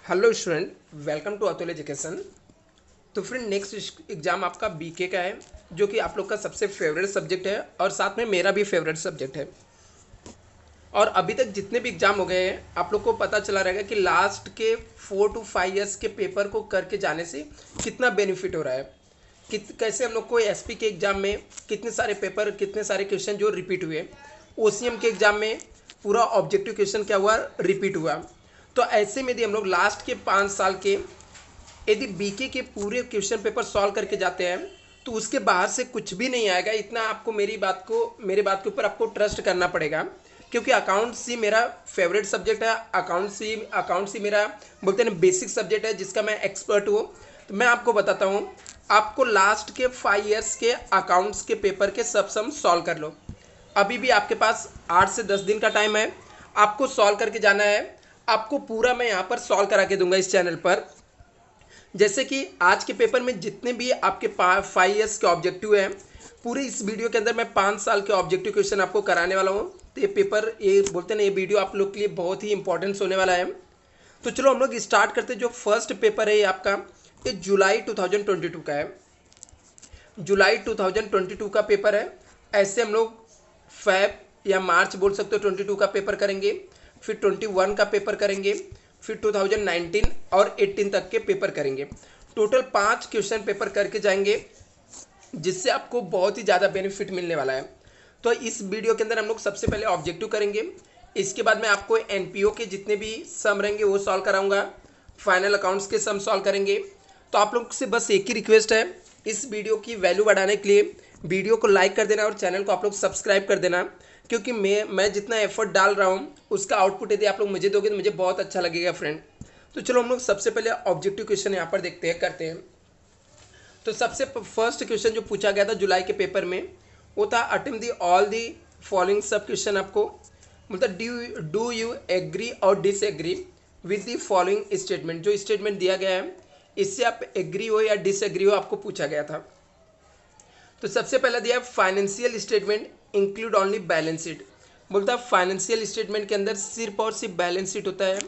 Hello student, welcome to Atul education. तो friend, next exam आपका BK का है, जो कि आप लोग का सबसे फेवरेट सब्जेक्ट है और साथ में मेरा भी फेवरेट सब्जेक्ट है। और अभी तक जितने भी एग्जाम हो गए हैं, आप लोग को पता चला रहेगा कि लास्ट के 4 to 5 ईयर्स के पेपर को करके जाने से कितना बेनिफिट हो रहा है। कैसे हम लोग को एसपी के एग्जाम में कितने सारे पेपर, कितने सारे क्वेश्चन जो रिपीट हुए, ओसीएम के एग्जाम में पूरा ऑब्जेक्टिव क्वेश्चन क्या हुआ, रिपीट हुआ। तो ऐसे में यदि हम लोग लास्ट के 5 साल के यदि बीके के पूरे क्वेश्चन पेपर सॉल्व करके जाते हैं तो उसके बाहर से कुछ भी नहीं आएगा। इतना आपको मेरी बात के ऊपर आपको ट्रस्ट करना पड़ेगा, क्योंकि अकाउंट्स ही मेरा फेवरेट सब्जेक्ट है। अकाउंट्स ही मेरा बोलते हैं बेसिक सब्जेक्ट है, जिसका मैं एक्सपर्ट हूँ। तो मैं आपको बताता हूँ, आपको लास्ट के 5 ईयर्स के अकाउंट्स के पेपर के सब सम सॉल्व कर लो। अभी भी आपके पास 8 से 10 दिन का टाइम है, आपको सॉल्व करके जाना है। आपको पूरा मैं यहाँ पर सॉल्व करा के दूंगा इस चैनल पर। जैसे कि आज के पेपर में जितने भी आपके 5 ईयर्स के ऑब्जेक्टिव हैं, पूरे इस वीडियो के अंदर मैं 5 साल के ऑब्जेक्टिव क्वेश्चन आपको कराने वाला हूँ। तो ये पेपर, ये बोलते हैं ना, ये वीडियो आप लोग के लिए बहुत ही इंपॉर्टेंस होने वाला है। तो चलो हम लोग स्टार्ट करते हैं। जो फर्स्ट पेपर है ये आपका, ये जुलाई 2022 का है। जुलाई 2022 का पेपर है। ऐसे हम लोग फैब या मार्च बोल सकते हो 22 का पेपर करेंगे, फिर 21 का पेपर करेंगे, फिर 2019 और 18 तक के पेपर करेंगे। टोटल 5 क्वेश्चन पेपर करके जाएंगे, जिससे आपको बहुत ही ज़्यादा बेनिफिट मिलने वाला है। तो इस वीडियो के अंदर हम लोग सबसे पहले ऑब्जेक्टिव करेंगे, इसके बाद मैं आपको एनपीओ के जितने भी सम रहेंगे वो सॉल्व कराऊंगा, फाइनल अकाउंट्स के सम सॉल्व करेंगे। तो आप लोग से बस एक ही रिक्वेस्ट है, इस वीडियो की वैल्यू बढ़ाने के लिए वीडियो को लाइक कर देना और चैनल को आप लोग सब्सक्राइब कर देना, क्योंकि मैं जितना एफर्ट डाल रहा हूँ उसका आउटपुट यदि आप लोग मुझे दोगे तो मुझे बहुत अच्छा लगेगा फ्रेंड। तो चलो हम लोग सबसे पहले ऑब्जेक्टिव क्वेश्चन यहाँ पर देखते हैं, करते हैं। तो सबसे फर्स्ट क्वेश्चन जो पूछा गया था जुलाई के पेपर में, वो था attempt the all the following सब क्वेश्चन। आपको मतलब डू यू एग्री और disagree with the following statement. जो स्टेटमेंट दिया गया है इससे आप एग्री हो या डिसएग्री हो, आपको पूछा गया था। तो सबसे पहला दिया है financial statement include only balance sheet. बोलता है फाइनेंशियल स्टेटमेंट के अंदर सिर्फ और सिर्फ बैलेंस शीट होता है।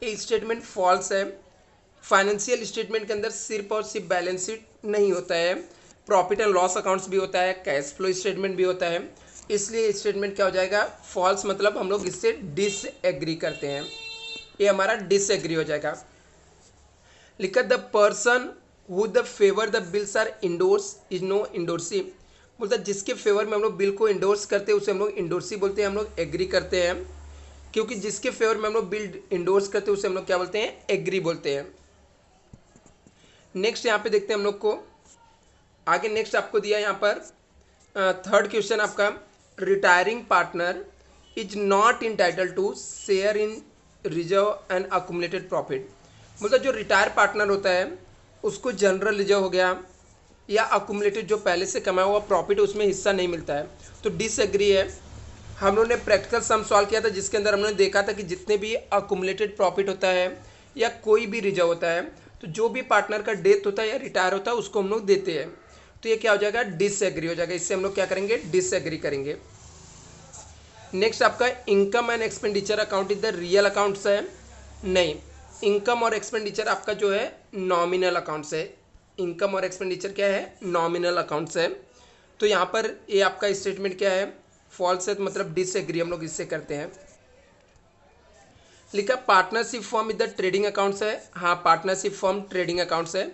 ये स्टेटमेंट फॉल्स है। फाइनेंशियल स्टेटमेंट के अंदर सिर्फ और सिर्फ बैलेंस शीट नहीं होता है, प्रॉफिट एंड लॉस अकाउंट्स भी होता है, कैश फ्लो स्टेटमेंट भी होता है। इसलिए स्टेटमेंट क्या हो जाएगा, फॉल्स। मतलब हम लोग इससे डिसएग्री करते हैं, ये हमारा डिसएग्री हो जाएगा। लिखा the person who the favour the bills are endorse is no endorsee. बोलता जिसके फेवर में हम लोग बिल को इंडोर्स करते हैं उसे हम लोग इंडोर्सी बोलते हैं। हम लोग एग्री करते हैं, क्योंकि जिसके फेवर में हम लोग बिल इंडोर्स करते हैं उसे हम लोग क्या बोलते हैं, एग्री बोलते हैं। नेक्स्ट यहाँ पे देखते हैं हम लोग को आगे। नेक्स्ट आपको दिया यहाँ पर थर्ड क्वेश्चन आपका, retiring partner is not entitled to share in reserve and accumulated profit. मतलब जो रिटायर पार्टनर होता है उसको जनरल रिजर्व हो गया या अकुमुलेटेड जो पहले से कमाया हुआ प्रॉफिट उसमें हिस्सा नहीं मिलता है, तो डिसएग्री है। हम लोगों ने प्रैक्टिकल सम सॉल्व किया था, जिसके अंदर हमने देखा था कि जितने भी अकुमुलेटेड प्रॉफिट होता है या कोई भी रिजर्व होता है, तो जो भी पार्टनर का डेथ होता है या रिटायर होता है उसको हम लोग देते हैं। तो ये क्या हो जाएगा, डिसएग्री हो जाएगा। इससे हम लोग क्या करेंगे, डिसएग्री करेंगे। नेक्स्ट आपका income and expenditure account is the real accounts है। नहीं, इनकम और एक्सपेंडिचर आपका जो है नॉमिनल अकाउंट्स है। इनकम और एक्सपेंडिचर क्या है, नॉमिनल अकाउंट्स है। तो यहाँ पर ये आपका स्टेटमेंट क्या है, फॉल्स है, मतलब डिसएग्री हम लोग इससे करते हैं। लिखा partnership form is the trading accounts है। हाँ, पार्टनरशिप फॉर्म ट्रेडिंग अकाउंट्स है,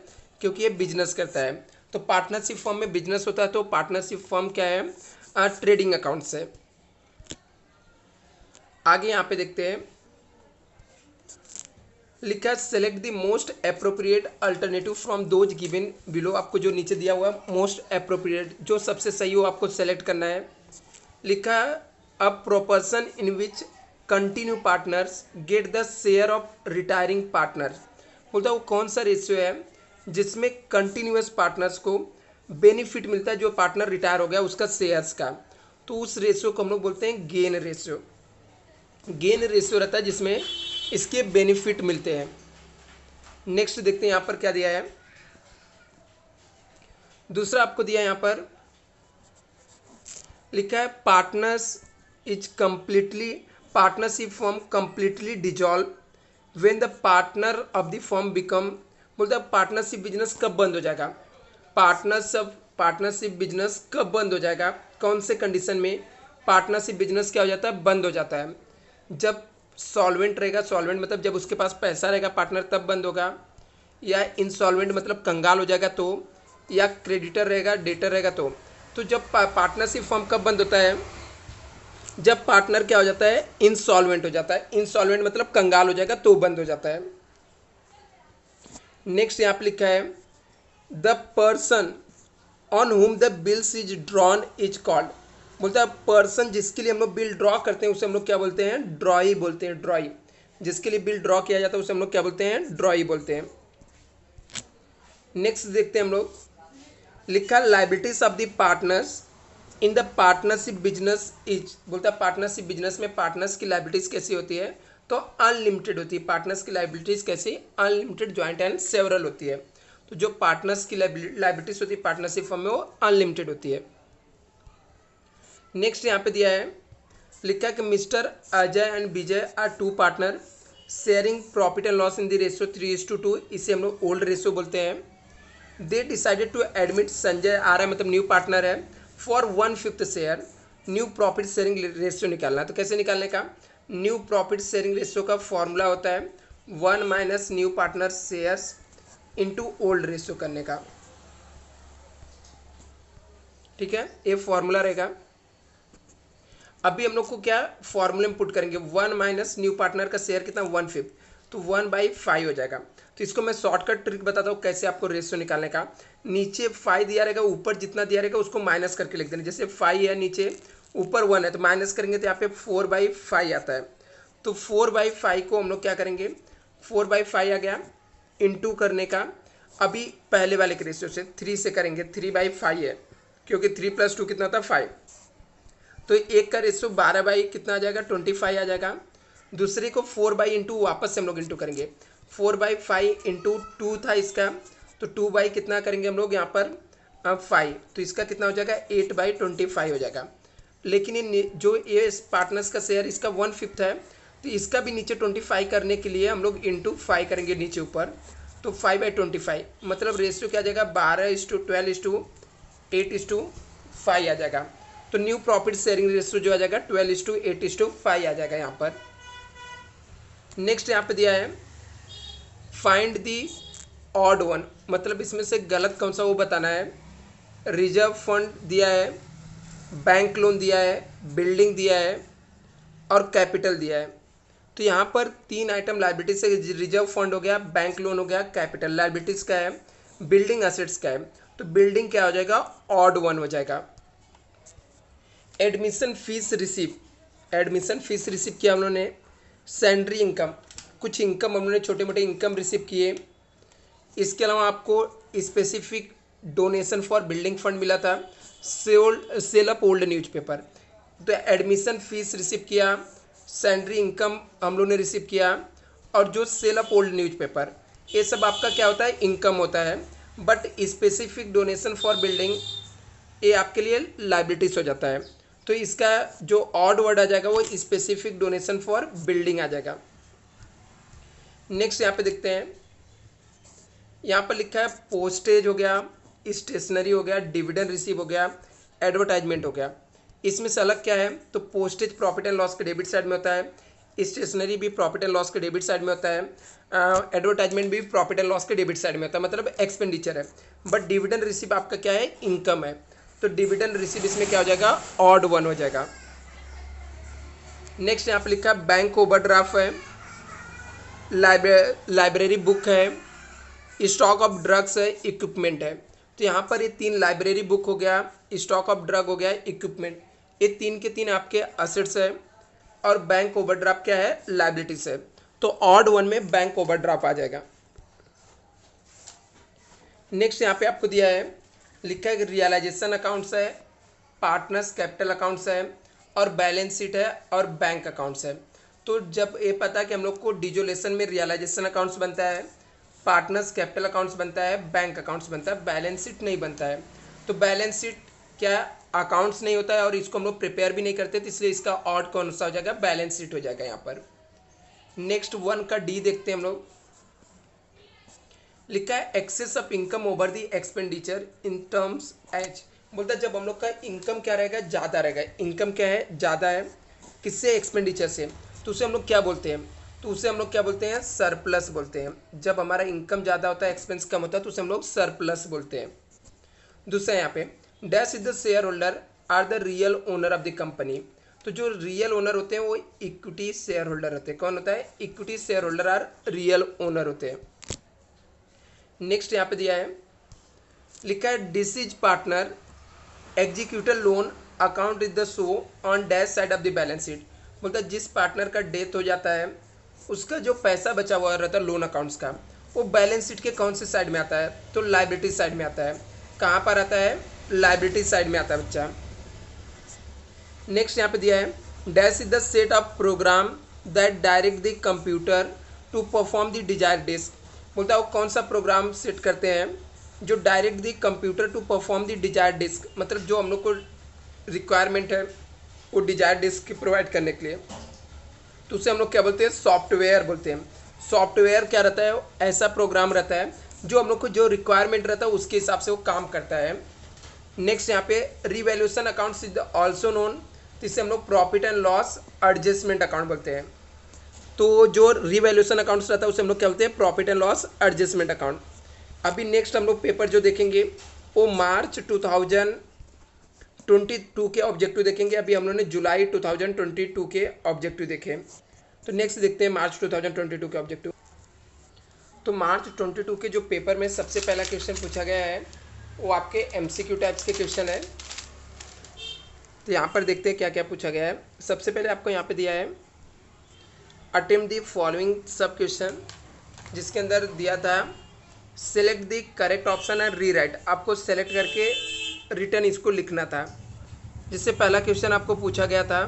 क्योंकि ये बिजनेस करता है। तो पार्टनरशिप फॉर्म में बिजनेस होता है, तो पार्टनरशिप फॉर्म क्या है, ट्रेडिंग अकाउंट्स है। आगे यहाँ पे देखते हैं, लिखा select the most appropriate alternative from those given below. आपको जो नीचे दिया हुआ है मोस्ट अप्रोप्रिएट, जो सबसे सही हो आपको सेलेक्ट करना है। लिखा a proportion in which continue partners get the share of retiring partner. बोलता वो कौन सा रेशियो है जिसमें कंटिन्यूअस पार्टनर्स को बेनिफिट मिलता है, जो पार्टनर रिटायर हो गया उसका शेयर्स का। तो उस रेशियो को हम लोग बोलते हैं गेन रेशियो। गेन रेशियो रहता है जिसमें इसके बेनिफिट मिलते हैं। नेक्स्ट देखते हैं यहाँ पर क्या दिया है। दूसरा आपको दिया है यहाँ पर, लिखा है partners is completely, partnership form completely dissolve when the partner of the firm become, बोलते हैं पार्टनरशिप बिजनेस कब बंद हो जाएगा, पार्टनरशिप बिजनेस कब बंद हो जाएगा, कौन से कंडीशन में पार्टनरशिप बिजनेस क्या हो जाता है, बंद हो जाता है। जब सॉल्वेंट रहेगा, सॉल्वेंट मतलब जब उसके पास पैसा रहेगा पार्टनर तब बंद होगा, या इंसॉल्वेंट मतलब कंगाल हो जाएगा तो, या क्रेडिटर रहेगा, डेटर रहेगा तो जब पार्टनरशिप फर्म कब बंद होता है, जब पार्टनर क्या हो जाता है, इंसॉल्वेंट हो जाता है। इंसॉल्वेंट मतलब कंगाल हो जाएगा तो बंद हो जाता है। नेक्स्ट यहाँ पे लिखा है the person on whom the bills is drawn is called, बोलता है पर्सन जिसके लिए हम लोग बिल ड्रॉ करते हैं उसे हम लोग क्या बोलते हैं, ड्रॉई बोलते हैं, ड्रॉई। जिसके लिए बिल ड्रॉ किया जाता है उसे हम लोग क्या बोलते हैं, ड्रॉई बोलते हैं। नेक्स्ट देखते हैं हम लोग, लिखा liabilities of the partners in the partnership business is, बोलता है पार्टनरशिप बिजनेस में पार्टनर्स की लाइबिलिटीज कैसी होती है, तो अनलिमिटेड होती है। पार्टनर्स की लाइबिलिटीज कैसी, अनलिमिटेड, जॉइंट एंड सेवरल होती है। तो जो पार्टनर्स की लाइबिलिटीज होती है पार्टनरशिप फर्म में वो अनलिमिटेड होती है। नेक्स्ट यहाँ पे दिया है, लिखा है कि Mr Ajay and Vijay are two partner sharing profit and loss in the ratio 3:2, इसे हम लोग ओल्ड रेशियो बोलते हैं। They decided to admit, Sanjay आ रहा है मतलब न्यू पार्टनर है, for 1/5 share. New profit sharing ratio निकालना है, तो कैसे निकालने का, न्यू प्रॉफिट शेयरिंग रेशियो का फॉर्मूला होता है 1 minus new partner shares into old ratio करने का, ठीक है, ये फॉर्मूला रहेगा। अभी हम लोग को क्या फॉर्मूले में पुट करेंगे, 1 माइनस न्यू पार्टनर का शेयर कितना 1/5, तो 1/5 हो जाएगा। तो इसको मैं शॉर्टकट ट्रिक बताता हूँ कैसे आपको रेशियो निकालने का। नीचे 5 दिया रहेगा, ऊपर जितना दिया रहेगा उसको माइनस करके लिख देना। जैसे 5 है नीचे, ऊपर 1 है, तो माइनस करेंगे तो यहाँ पे 4/5 आता है। तो 4/5 को हम लोग क्या करेंगे, 4/5 आ गया, इंटू करने का अभी पहले वाले के रेशियो से 3 से करेंगे, 3/5 है क्योंकि 3 + 2 कितना था 5, तो एक का रेशियो 12 कितना आ जाएगा 25 आ जाएगा। दूसरे को 4 इंटू वापस से हम लोग इंटू करेंगे, 4/5 इंटू 2 था इसका, तो 2 कितना करेंगे हम लोग यहाँ पर 5, तो इसका कितना हो जाएगा 8/25 हो जाएगा। लेकिन ये जो ये पार्टनर्स का शेयर इसका 1/5 है, तो इसका भी नीचे 25 करने के लिए हम लोग इंटू 5 करेंगे नीचे ऊपर, तो 5/25 मतलब रेशियो क्या आ जाएगा 12:12:8:5 आ जाएगा। तो न्यू प्रॉफिट शेयरिंग रेशियो जो आ जाएगा 12:8:5 आ जाएगा यहाँ पर। नेक्स्ट यहाँ पे दिया है फाइंड दी ऑड वन, मतलब इसमें से गलत कौन सा वो बताना है। रिजर्व फंड दिया है, बैंक लोन दिया है, बिल्डिंग दिया है और कैपिटल दिया है। तो यहाँ पर 3 आइटम लाइबिलिटीज से, रिजर्व फंड हो गया, बैंक लोन हो गया, कैपिटल। लाइबिलिटीज का है, बिल्डिंग एसेट्स का है, तो बिल्डिंग क्या हो जाएगा ऑड वन हो जाएगा। Admission fees receive, admission fees receive किया हम लोगों ने। सैलरी इनकम, कुछ इनकम हम लोगों ने छोटे मोटे इनकम रिसीव किए। इसके अलावा आपको specific donation for building fund मिला था, सेल अप ओल्ड न्यूज़पेपर। तो एडमिशन फीस रिसीव किया, सैलरी इनकम हम लोग ने रिसीव किया, और जो सेल अप ओल्ड न्यूज़पेपर, ये सब आपका क्या होता है इनकम होता है। But specific donation for building ये आपके लिए लाइबिलिटीज हो जाता है। तो इसका जो ऑड वर्ड आ जाएगा वो स्पेसिफिक डोनेशन फॉर बिल्डिंग आ जाएगा। नेक्स्ट यहाँ पे देखते हैं, यहाँ पर लिखा है पोस्टेज हो गया, स्टेशनरी हो गया, डिविडेंड रिसीव हो गया, एडवर्टाइजमेंट हो गया। इसमें से अलग क्या है, तो पोस्टेज प्रॉफिट एंड लॉस के डेबिट साइड में होता है, स्टेशनरी भी प्रॉफिट एंड लॉस के डेबिट साइड में होता है, एडवर्टाइजमेंट भी प्रॉफिट एंड लॉस के डेबिट साइड में होता है, मतलब एक्सपेंडिचर है। बट डिविडेंड रिसीव आपका क्या है इनकम है, तो डिविडेंड रिसीव इसमें क्या हो जाएगा ऑड वन हो जाएगा। नेक्स्ट यहाँ पे लिखा है बैंक ओवरड्राफ्ट है, लाइब्रेरी बुक है, स्टॉक ऑफ ड्रग्स है, इक्विपमेंट है। तो यहाँ पर ये 3 लाइब्रेरी बुक हो गया, स्टॉक ऑफ ड्रग हो गया, इक्विपमेंट, ये 3 के 3 आपके असेट्स है, और बैंक ओवरड्राफ्ट क्या है लाइबिलिटीज है। तो ऑड वन में बैंक ओवरड्राफ्ट आ जाएगा। नेक्स्ट यहाँ पे आपको दिया है, लिखा है रियलाइजेशन अकाउंट्स है, पार्टनर्स कैपिटल अकाउंट्स है, और बैलेंस शीट है, और बैंक अकाउंट्स है। तो जब ये पता है कि हम लोग को डिजोलेशन में रियलाइजेशन अकाउंट्स बनता है, पार्टनर्स कैपिटल अकाउंट्स बनता है, बैंक अकाउंट्स बनता है, बैलेंस शीट नहीं बनता है। तो बैलेंस शीट क्या अकाउंट्स नहीं होता है, और इसको हम लोग प्रिपेयर भी नहीं करते, तो इसलिए इसका ऑड कौन सा हो जाएगा बैलेंस शीट हो जाएगा यहाँ पर। नेक्स्ट 1 का डी देखते हैं हम लोग। लिखा है excess of income over the expenditure in terms H. बोलता है जब हम लोग का इनकम क्या रहेगा, ज़्यादा रहेगा। इनकम क्या है, ज़्यादा है किससे, एक्सपेंडिचर से, तो उसे हम लोग क्या बोलते हैं, तो उसे हम लोग क्या बोलते हैं, सरप्लस बोलते हैं। जब हमारा इनकम ज़्यादा होता है, एक्सपेंस कम होता है, तो उसे हम लोग सरप्लस बोलते हैं। दूसरा यहाँ पे dash is the share holder are the real owner of the company. तो जो रियल ओनर होते हैं वो इक्विटी शेयर होल्डर होते हैं। कौन होता है, equity share holder are real owner होते हैं। नेक्स्ट यहाँ पे दिया है, लिखा है deceased partner executor loan account is the show on dash side of the balance sheet. बोलता है जिस पार्टनर का डेथ हो जाता है उसका जो पैसा बचा हुआ रहता है लोन अकाउंट्स का, वो बैलेंस शीट के कौन से साइड में आता है, तो लाइबिलिटी साइड में आता है। कहाँ पर आता है, लाइबिलिटी साइड में आता है बच्चा। नेक्स्ट यहाँ पे दिया है dash is the set of program that direct the computer to perform the desire disk. बोलता है वो कौन सा प्रोग्राम सेट करते हैं जो direct the computer to perform the desire disk, मतलब जो हम लोग को रिक्वायरमेंट है वो डिजायर डिस्क प्रोवाइड करने के लिए, तो उसे हम लोग क्या बोलते हैं, सॉफ्टवेयर बोलते हैं। सॉफ्टवेयर क्या रहता है, ऐसा प्रोग्राम रहता है जो हम लोग को जो रिक्वायरमेंट रहता है उसके हिसाब से वो काम करता है। नेक्स्ट यहाँ पे revaluation accounts is also known, तो इसे हम लोग profit and loss adjustment account बोलते हैं। तो जो रिवैल्यूएशन अकाउंट्स रहता है उसे हम लोग क्या बोलते हैं, profit and loss adjustment account. अभी नेक्स्ट हम लोग पेपर जो देखेंगे वो मार्च 2022 के ऑब्जेक्टिव देखेंगे। अभी हम लोगों ने जुलाई 2022 के ऑब्जेक्टिव देखे, तो नेक्स्ट देखते हैं मार्च 2022 के ऑब्जेक्टिव। तो मार्च 22 के जो पेपर में सबसे पहला क्वेश्चन पूछा गया है वो आपके एमसीक्यू टाइप्स के क्वेश्चन है। तो यहाँ पर देखते हैं क्या क्या पूछा गया है। सबसे पहले आपको यहाँ पे दिया है अटेम्प्ट द फॉलोइंग सब क्वेश्चन, जिसके अंदर दिया था select the correct option and re right. आपको सेलेक्ट करके रिटर्न इसको लिखना था। जिससे पहला क्वेश्चन आपको पूछा गया था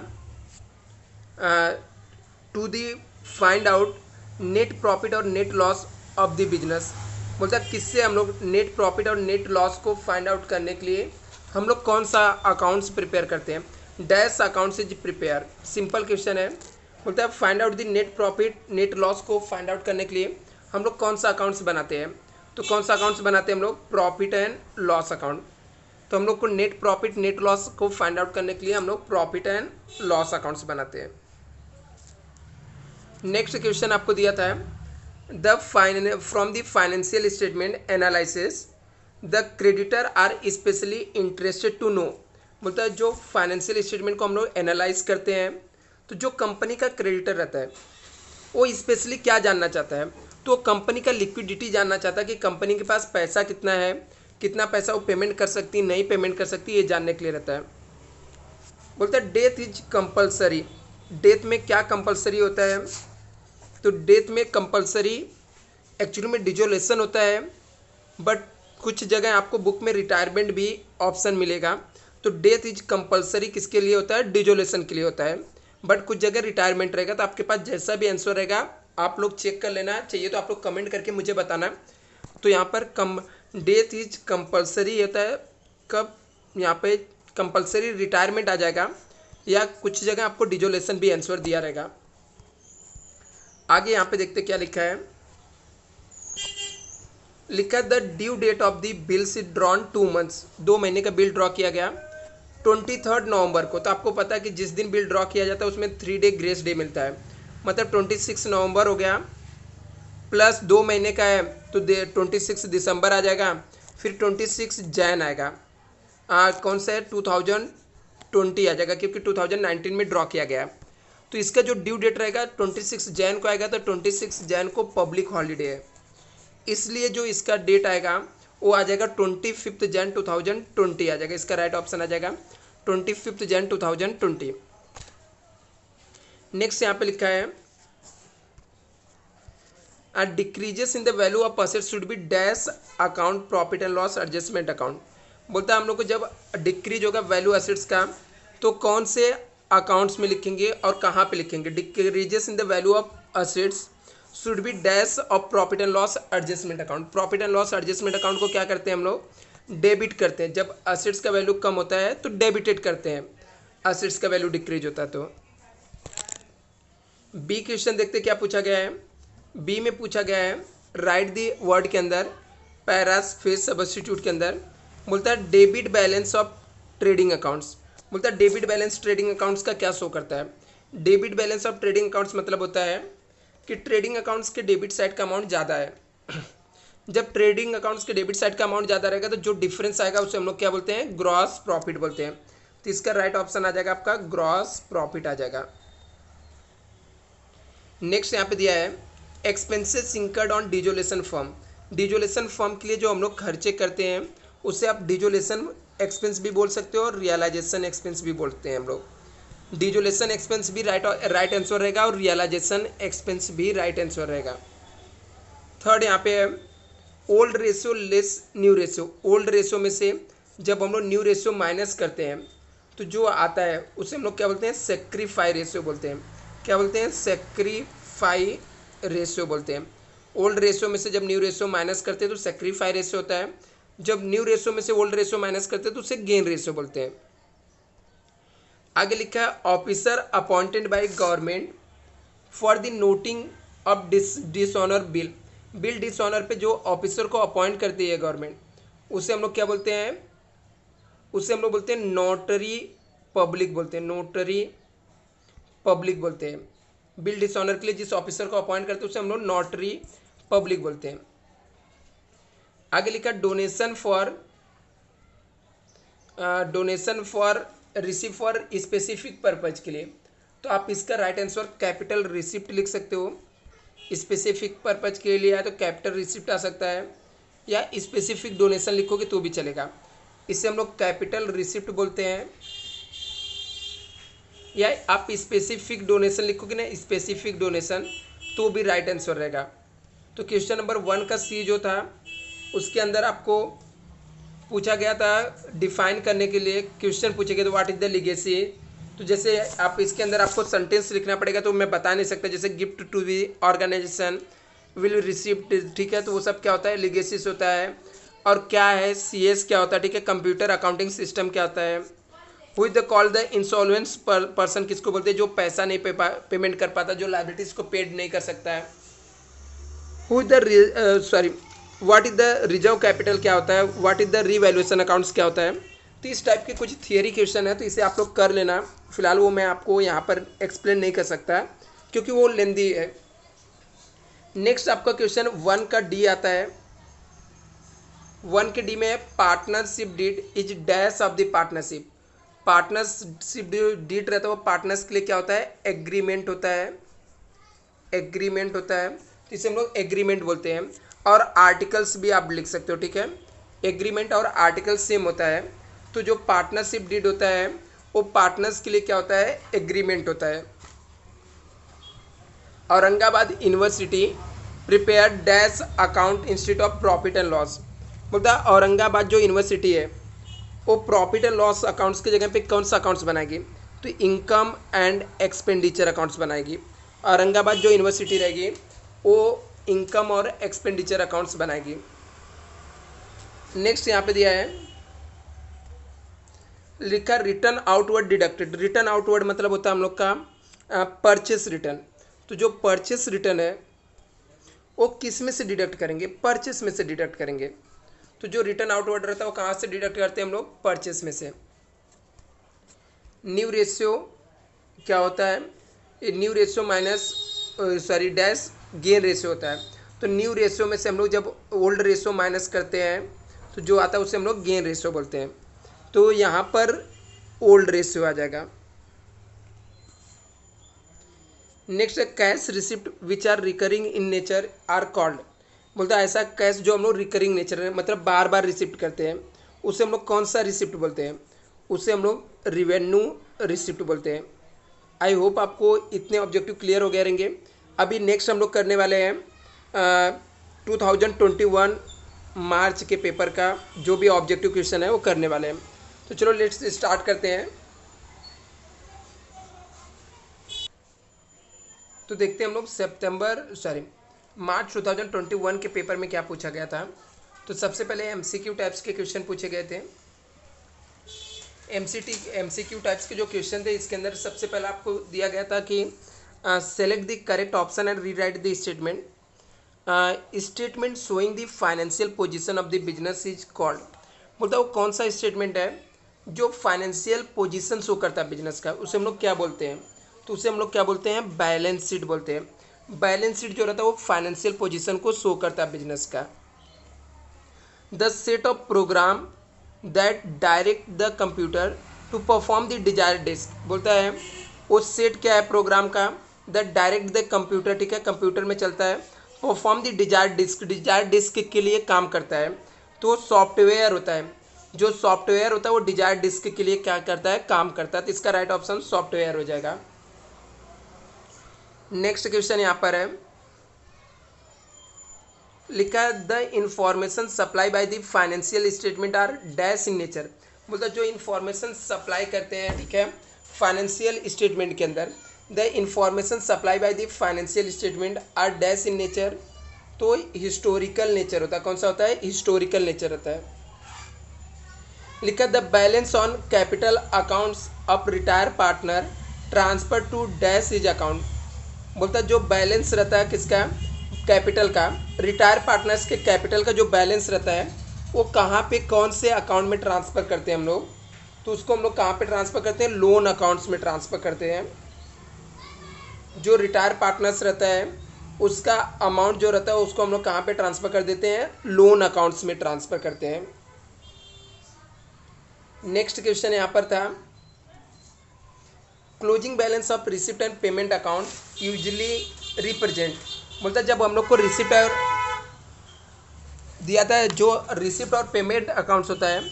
to the find out net profit और net loss of the business. बोलता है किससे हम लोग नेट प्रॉफिट और नेट लॉस को फाइंड आउट करने के लिए हम लोग कौन सा अकाउंट्स प्रिपेयर करते हैं, dash accounts is prepare. Simple question है। बोलता है find out the net profit net loss को फाइंड आउट करने के लिए हम लोग कौन सा अकाउंट्स बनाते हैं, तो कौन सा अकाउंट्स बनाते हैं हम लोग, प्रॉफिट एंड लॉस अकाउंट। तो हम लोग को नेट प्रॉफिट नेट लॉस को फाइंड आउट करने के लिए हम लोग प्रॉफिट एंड लॉस अकाउंट्स बनाते हैं। नेक्स्ट क्वेश्चन आपको दिया था from the financial statement analysis the creditor are specially interested to know. बोलता है जो फाइनेंशियल स्टेटमेंट को हम लोग एनालाइज करते हैं तो जो कंपनी का क्रेडिटर रहता है वो स्पेशली क्या जानना चाहता है, तो कंपनी का लिक्विडिटी जानना चाहता है कि कंपनी के पास पैसा कितना है, कितना पैसा वो पेमेंट कर सकती, नहीं पेमेंट कर सकती, ये जानने के लिए रहता है। बोलता है डेथ इज कंपलसरी। डेथ में क्या कंपलसरी होता है, तो डेथ में कंपलसरी एक्चुअली में डिजोलेशन होता है, बट कुछ जगह आपको बुक में रिटायरमेंट भी ऑप्शन मिलेगा। तो डेथ इज कंपलसरी किसके लिए होता है, डिजोलेशन के लिए होता है, बट कुछ जगह रिटायरमेंट रहेगा। तो आपके पास जैसा भी आंसर रहेगा आप लोग चेक कर लेना, चाहिए तो आप लोग कमेंट करके मुझे बताना। तो यहाँ पर डेथ इज कंपलसरी होता है कब, यहाँ पे कंपलसरी रिटायरमेंट आ जाएगा, या कुछ जगह आपको डिजोलेशन भी आंसर दिया रहेगा। आगे यहाँ पे देखते क्या लिखा है। लिखा the due date of the bills is drawn 2 months. 2 महीने का बिल ड्रॉ किया गया 23 नवंबर को। तो आपको पता है कि जिस दिन बिल ड्रॉ किया जाता है उसमें 3 डे ग्रेस डे मिलता है, मतलब 26 नवंबर हो गया प्लस 2 महीने का है तो 26 दिसंबर आ जाएगा, फिर 26 जैन आएगा। कौन सा है, 2020 आ जाएगा क्योंकि 2019 में ड्रॉ किया गया। तो इसका जो ड्यू डेट रहेगा 26 जैन को आएगा, तो 26 जैन को पब्लिक हॉलीडे है, इसलिए जो इसका डेट आएगा वो आ जाएगा 25 जैन 2020 आ जाएगा। इसका राइट ऑप्शन आ जाएगा 25 जैन 2020। नेक्स्ट यहाँ पे लिखा है decreases in the value of asset should be dash account profit and loss adjustment account. बोलता है हम लोग को जब डिक्रीज होगा वैल्यू एसेट्स का तो कौन से अकाउंट्स में लिखेंगे और कहाँ पे लिखेंगे। Decreases in the value of assets should be dash of profit and loss adjustment account. Profit and loss adjustment account को क्या करते हैं हम लोग, डेबिट करते हैं। जब असेट्स का वैल्यू कम होता है तो डेबिटेड करते हैं, असेट्स का वैल्यू डिक्रीज होता है तो। बी क्वेश्चन देखते क्या पूछा गया है। बी में पूछा गया है राइट दी वर्ड के अंदर पैरास फेस सब्स्टिट्यूट के अंदर बोलता है debit balance of trading accounts. बोलता है डेबिट बैलेंस ट्रेडिंग अकाउंट्स का क्या शो करता है। Debit balance of trading accounts मतलब होता है कि ट्रेडिंग अकाउंट्स के डेबिट साइड का अमाउंट ज़्यादा है। जब ट्रेडिंग अकाउंट्स के डेबिट साइड का अमाउंट ज़्यादा रहेगा तो जो डिफरेंस आएगा उसे हम लोग क्या बोलते हैं, ग्रॉस प्रॉफिट बोलते हैं। तो इसका राइट ऑप्शन आ जाएगा आपका ग्रॉस प्रॉफिट आ जाएगा। नेक्स्ट यहाँ पे दिया है expenses incurred on dissolution firm. Dissolution firm के लिए जो हम लोग खर्चे करते हैं उसे आप डिजोलेशन एक्सपेंस भी बोल सकते हो और रियलाइजेशन एक्सपेंस भी बोलते हैं हम लोग। डिजोलेशन एक्सपेंस भी राइट आंसर रहेगा और रियलाइजेशन एक्सपेंस भी राइट आंसर रहेगा। थर्ड यहाँ पे है old ratio less new ratio. Old ratio में से जब हम लोग न्यू रेशियो माइनस करते हैं तो जो आता है उसे हम लोग क्या बोलते हैं, सेक्रीफाई रेशियो बोलते हैं। क्या बोलते हैं, सेक्रीफाई रेशियो बोलते हैं। ओल्ड रेशियो में से जब न्यू रेशियो माइनस करते हैं तो सेक्रीफाई रेशियो होता है। जब न्यू रेशियो में से ओल्ड रेशियो माइनस करते हैं तो उसे गेन रेशियो बोलते हैं। आगे लिखा है officer appointed by government for the noting of dishonour bill. Bill dishonour पे जो ऑफिसर को अपॉइंट करती है गवर्नमेंट उसे हम लोग क्या बोलते हैं, उसे हम लोग बोलते हैं नोटरी पब्लिक बोलते हैं। नोटरी पब्लिक बोलते हैं। बिल डिसऑनर के लिए जिस ऑफिसर को अपॉइंट करते हैं उसे हम लोग नोटरी पब्लिक बोलते हैं। आगे लिखा donation for receive for specific purpose के लिए। तो आप इसका राइट आंसर कैपिटल रिसिप्ट लिख सकते हो। स्पेसिफिक पर्पज के लिए या तो कैपिटल रिसिप्ट आ सकता है या स्पेसिफिक डोनेशन लिखोगे तो भी चलेगा। इसे हम लोग कैपिटल रिसिप्ट बोलते हैं या आप स्पेसिफिक डोनेशन लिखोगे ना, स्पेसिफिक डोनेशन, तो भी राइट आंसर रहेगा। तो क्वेश्चन नंबर 1 का सी जो था उसके अंदर आपको पूछा गया था डिफाइन करने के लिए क्वेश्चन पूछे गए तो व्हाट इज द लीगेसी। तो जैसे आप इसके अंदर आपको सेंटेंस लिखना पड़ेगा तो मैं बता नहीं सकता, जैसे gift to the organisation will receive, ठीक है, तो वो सब क्या होता है, लीगेसीज होता है। और क्या है CS क्या होता है, ठीक है, कंप्यूटर अकाउंटिंग सिस्टम क्या होता है। Who is the called the insolvents person किसको बोलते हैं, जो पैसा नहीं पेमेंट कर पाता, जो लाइबिलिटीज को पेड नहीं कर सकता है। Who is the what is the reserve capital क्या होता है, what is the revaluation accounts क्या होता है। तो इस टाइप के कुछ थियरी क्वेश्चन है तो इसे आप लोग कर लेना। फिलहाल वो मैं आपको यहाँ पर एक्सप्लेन नहीं कर सकता क्योंकि वो लेंदी है। नेक्स्ट आपका क्वेश्चन 1 का डी आता है। 1 के डी में partnership deed is dash of the partnership. Partnership deed रहता है वो पार्टनर्स के लिए क्या होता है, एग्रीमेंट होता है। एग्रीमेंट होता है तो इसे हम लोग एग्रीमेंट बोलते हैं। और आर्टिकल्स भी आप लिख सकते हो, ठीक है, एग्रीमेंट और आर्टिकल सेम होता है। तो जो पार्टनरशिप डीड होता है वो पार्टनर्स के लिए क्या होता है, एग्रीमेंट होता है। Aurangabad university prepare dash account institute of profit and loss. बोलता है औरंगाबाद जो यूनिवर्सिटी है वो प्रॉफिट एंड लॉस अकाउंट्स की जगह पे कौन सा अकाउंट्स बनाएगी, तो इनकम एंड एक्सपेंडिचर अकाउंट्स बनाएगी। औरंगाबाद जो यूनिवर्सिटी रहेगी वो इनकम और एक्सपेंडिचर अकाउंट्स बनाएगी। नेक्स्ट यहाँ पे दिया है लिखा return outward deducted. Return outward मतलब होता है हम लोग का परचेस रिटर्न। तो जो परचेस रिटर्न है वो किस में से डिडक्ट करेंगे, परचेस में से डिडक्ट करेंगे। तो जो रिटर्न आउटवर्ड रहता है वो कहाँ से डिडक्ट करते हैं हम लोग, परचेस में से। न्यू रेशियो क्या होता है, new ratio minus dash gain ratio होता है। तो न्यू रेशियो में से हम लोग जब ओल्ड रेशियो माइनस करते हैं तो जो आता है उसे हम लोग गेन रेशियो बोलते हैं। तो यहाँ पर ओल्ड रेशियो आ जाएगा। नेक्स्ट है cash receipt which are recurring in nature are called. बोलता है ऐसा कैश जो हम लोग रिकरिंग नेचर है मतलब बार बार रिसिप्ट करते हैं उसे हम लोग कौन सा रिसिप्ट बोलते हैं, उसे हम लोग रिवेन्यू रिसिप्ट बोलते हैं। आई होप आपको इतने ऑब्जेक्टिव क्लियर हो गए रहेंगे। अभी नेक्स्ट हम लोग करने वाले हैं 2021 मार्च के पेपर का जो भी ऑब्जेक्टिव क्वेश्चन है वो करने वाले हैं। तो चलो लेट्स स्टार्ट करते हैं। तो देखते हैं हम लोग मार्च 2021 के पेपर में क्या पूछा गया था। तो सबसे पहले MCQ टाइप्स के क्वेश्चन पूछे गए थे। MCQ टाइप्स के जो क्वेश्चन थे इसके अंदर सबसे पहले आपको दिया गया था कि select the correct option and rewrite the statement. Statement showing the financial position of the business is called. बोलता है वो कौन सा स्टेटमेंट है जो फाइनेंशियल पोजीशन शो करता है बिजनेस का, उसे हम लोग क्या बोलते हैं? तो उसे हम लोग क्या बोलते हैं? बैलेंस शीट बोलते हैं. बैलेंस शीट जो रहता है वो फाइनेंशियल पोजीशन को शो करता है बिजनेस का. The set of program that direct the computer to perform the desired disk. बोलता है वो सेट क्या है प्रोग्राम का? दैट डायरेक्ट द कंप्यूटर, ठीक है, कंप्यूटर में चलता है. Perform the desired disk, desired disk के लिए काम करता है. तो सॉफ्टवेयर होता है, जो सॉफ्टवेयर होता है वो डिजायर्ड डिस्क के लिए क्या करता है? काम करता है. तो इसका राइट ऑप्शन सॉफ्टवेयर हो जाएगा. नेक्स्ट क्वेश्चन यहाँ पर है, लिखा है the information supply by the financial statement are dash in nature. मतलब जो इंफॉर्मेशन सप्लाई करते हैं, ठीक है, फाइनेंशियल स्टेटमेंट के अंदर, the information supply by the financial statement are dash in nature. तो हिस्टोरिकल नेचर होता है. कौन सा होता है? हिस्टोरिकल नेचर होता है. लिखा the balance on capital accounts of retire partner transfer to dash is account. बोलता है जो बैलेंस रहता है किसका? कैपिटल का. रिटायर पार्टनर्स के कैपिटल का जो बैलेंस रहता है वो कहाँ पे, कौन से अकाउंट में ट्रांसफ़र करते हैं हम लोग? तो उसको हम लोग कहाँ पे ट्रांसफ़र करते हैं? लोन अकाउंट्स में ट्रांसफ़र करते हैं. जो रिटायर पार्टनर्स रहता है उसका अमाउंट जो रहता है उसको हम लोग कहाँ पे ट्रांसफ़र कर देते हैं? लोन अकाउंट्स में ट्रांसफ़र करते हैं. नेक्स्ट क्वेश्चन यहाँ पर था, closing balance of receipt and payment account usually represent. बोलता है जब हम लोग को रिसिप्ट और दिया था, जो रिसिप्ट और पेमेंट अकाउंट्स होता है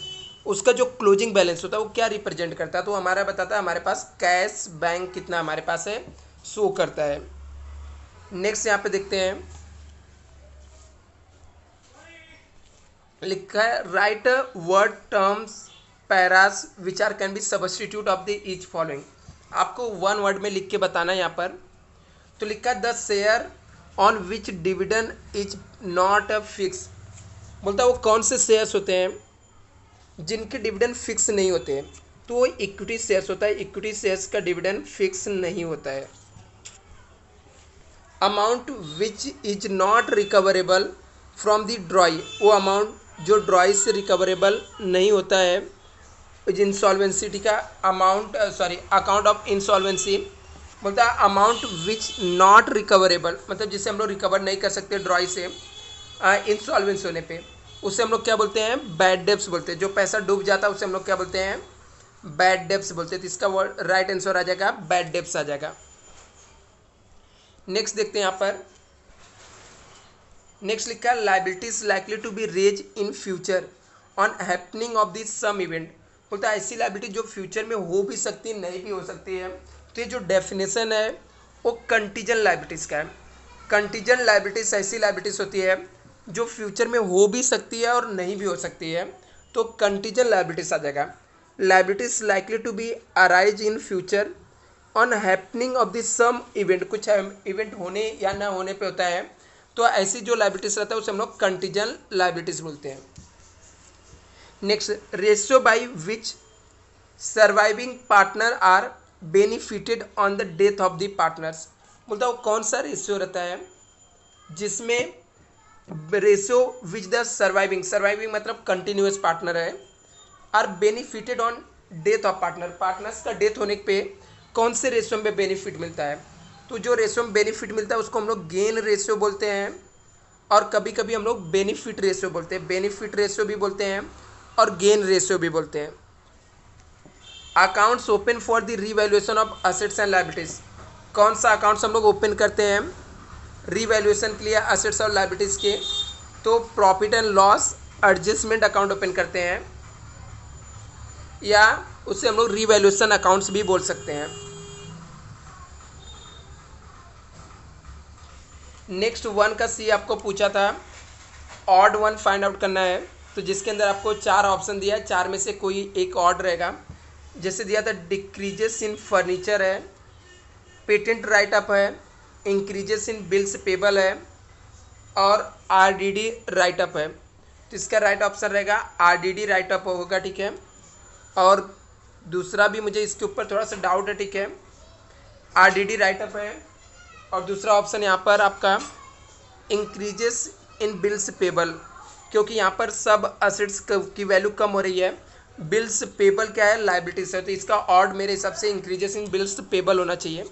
उसका जो क्लोजिंग बैलेंस होता है वो क्या रिप्रेजेंट करता है? तो हमारा बताता है हमारे पास कैश बैंक कितना हमारे पास है, शो करता है. नेक्स्ट यहाँ पे देखते हैं, लिखा है right word terms phrases which are can be substitute of the each following. आपको वन वर्ड में लिख के बताना है यहाँ पर. तो लिखा है the share on which dividend is not a fix. बोलता है वो कौन से शेयर्स होते हैं जिनके डिविडेंड फिक्स नहीं होते हैं? तो वो इक्विटी शेयर्स होता है. इक्विटी शेयर्स का डिविडेंड फिक्स नहीं होता है. Amount which is not recoverable from the ड्रॉई. वो अमाउंट जो ड्रॉई से रिकवरेबल नहीं होता है. इंसॉल्वेंसी का amount, sorry, account of insolvency. बोलता है अमाउंट विच नॉट रिकवरेबल, मतलब जिसे हम लोग रिकवर नहीं कर सकते ड्रॉई से इंसॉल्वेंस होने पे, उसे हम लोग क्या बोलते हैं? बैड डेब्ट्स बोलते हैं. जो पैसा डूब जाता है उसे हम लोग क्या बोलते हैं? बैड डेब्ट्स बोलते हैं. तो इसका वर्ड राइट आंसर आ जाएगा बैड डेब्ट्स आ जाएगा. नेक्स्ट देखते हैं यहाँ पर, नेक्स्ट लिखा है liabilities likely to be raise in future on happening of this some event. बोलता है ऐसी लाइबिलिटी जो फ्यूचर में हो भी सकती है, नहीं भी हो सकती है. तो ये जो डेफिनेशन है वो कंटीजेंट लाइबिलिटीज़ का है. कंटीजेंट लाइबिलिटीज ऐसी लाइबिलिटीज़ होती है जो फ्यूचर में हो भी सकती है और नहीं भी हो सकती है. तो कंटीजेंट लाइबिलिटीज आ जाएगा. Liabilities likely to be arise in future on happening of this some event. कुछ इवेंट होने या ना होने पे होता है. तो ऐसी जो लाइबिलिटीज रहता है उसे हम लोग कंटीजेंट लाइबिलिटीज बोलते हैं. Next, ratio by which surviving partner are benefited on the death of the partners. बोलता है वो कौन सा रेशियो रहता है जिसमें ratio which the surviving, surviving मतलब कंटिन्यूस पार्टनर है, are benefited on death of partner. Partners का डेथ होने पे कौन से रेशियो में बेनिफिट मिलता है? तो जो रेशियो में बेनिफिट मिलता है उसको हम लोग गेन रेशियो बोलते हैं, और कभी कभी हम लोग बेनिफिट रेशियो बोलते हैं. बेनिफिट रेशियो भी बोलते हैं और गेन रेशियो भी बोलते हैं. Accounts open for the revaluation of assets and liabilities. कौन सा अकाउंट्स हम लोग ओपन करते हैं रीवैल्यूएशन के लिए असेट्स और लायबिलिटीज के? तो profit and loss adjustment account open करते हैं, या उसे हम लोग रीवैल्यूएशन अकाउंट्स भी बोल सकते हैं. नेक्स्ट वन का सी आपको पूछा था, ऑड वन फाइंड आउट करना है. तो जिसके अंदर आपको 4 ऑप्शन दिया है, 4 में से कोई एक ऑड रहेगा. जैसे दिया था डिक्रीजेस इन फर्नीचर है, पेटेंट राइट अप है, इंक्रीजेस इन बिल्स पेबल है, और आरडीडी राइट अप है. तो इसका राइट ऑप्शन रहेगा आरडीडी राइट अप होगा, ठीक है. और दूसरा भी मुझे इसके ऊपर थोड़ा सा डाउट है, ठीक है. आरडीडी राइट अप है और दूसरा ऑप्शन यहाँ पर आपका इंक्रीजेस इन बिल्स पेबल, क्योंकि यहाँ पर सब असेट्स की वैल्यू कम हो रही है, बिल्स पेबल क्या है, लाइबिलिटीज है, तो इसका ऑड मेरे हिसाब से इंक्रीजेस इन बिल्स पेबल होना चाहिए।